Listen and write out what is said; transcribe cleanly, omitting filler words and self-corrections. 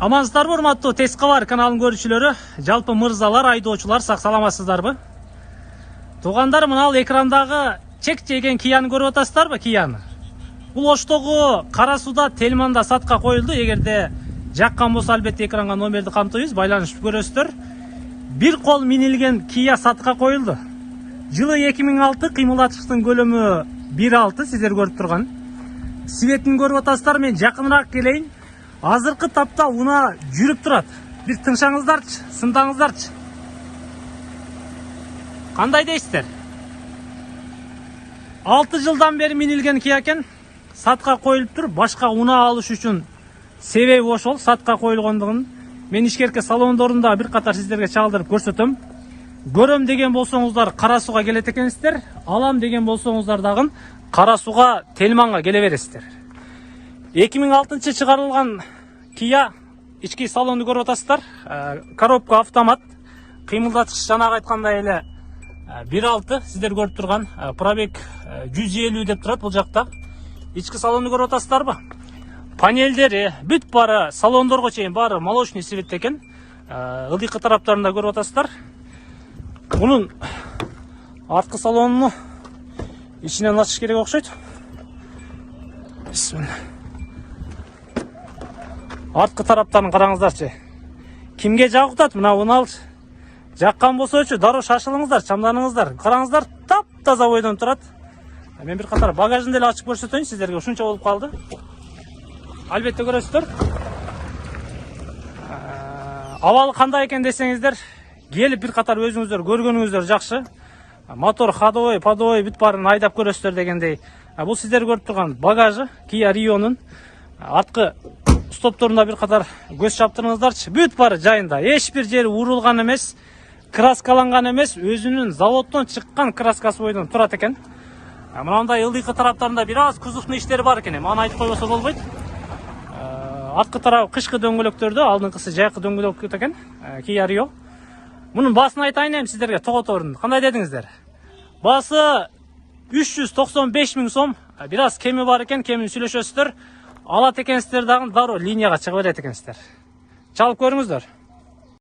Амансыздарбы, урматтуу Тез кабар каналынын көрүүчүлөрү, жалпы мырзалар, айдоочулар, сак саламатсыздарбы? Туугандар, мына экрандагы чек жеген Кияны көрүп атасыздарбы, Кияны? Бул Оштогу Кара Сууда Тельманда сатка коюлду. Эгерде жаккан болсо, албетте экранга номерди камтойбуз, байланышып көрөсүздөр. Бир кол минилген Кия сатка коюлду. Жылы 2006, кыймылдатчыктын көлөмү 1.6, сиздер көрүп турган. Светин көрүп атасыздар, мен жакыныраак келейин. Азыркы тапта уна жүрүп турат. Бир тыңшаңыздарчы, сындаңыздарчы. Кандай дейсиздер? 6 жылдан бери минилген Кия экен, сатка коюлуп тур. Башка уна алыш үчүн себеби ошол, сатка коюлгондугун мен ишкерке салондорунда бир катар сиздерге чалдырып көрсөтөм. Көрөм деген болсоңуздар Кара Сууга келет экенсиздер, алам деген болсоңуздар дагы Кара Сууга Тельманга келе бересиздер. 2006 чыгарылган Кия ички салонду көрүп атасыздар. Коробка автомат, кыймылдатыш жанагы айткандай эле 1.6, сиздер көрүп турган пробег 150 деп турат бул жакта. Ички салонду көрүп атасыздарбы? Панелдери бүт бары салондорго чейин бары молочный цвет экен. Ылдыйкы тараптарында көрүп атасыздар. Мунун арткы салонуну ичинен ачыш керек окшойт. Бисмилла. Арткы тараптарын караңыздарчы. Кимге жагытат? Мына уналчы. Жаккан болсочу дароо шашылыңыздар, чамданыңыздар. Караңыздар, таптаза бойдон турат. Мен бир катар багажын деле ачып көрсөтөйүн, сиздерге ушунча болуп калды. Албетте көрөсүздөр. Абалы кандай экен десеңиздер, келип бир катар өзүңүздөр көргөнүңүздөр жакшы. Мотор ходовой, подовой бүт баарын айдап көрөсүздөр дегендей. Бул сиздер көрүп турган багажы Kia Rio'нун арткы стопторунда бир катар көз чаптырыңыздарчы. Бүт бары жайында. Эч бир жери урулган эмес, краскаланган эмес, өзүнүн заводдон чыккан краскасы бойдон турат экен. Мынандай ылдыйкы тараптарында бир аз кузовный иштери бар экен. Аны айтып койбосо болбойт. Арткы тарабы кышкы дөңгөлөктөрдө, алдыңкысы жайкы дөңгөлөк экен. Kia Rio. Мунун баасын айтайын эми сиздерге, тоғоторун. Кандай дедиңиздер? Баасы 395 000 сом. Бир аз кеми бар экен, кемин сүйлөшөсүздөр. Алат экенсиздер дагы дароо линияга чыга берет экенсиздер. Чалып көрүңүздөр.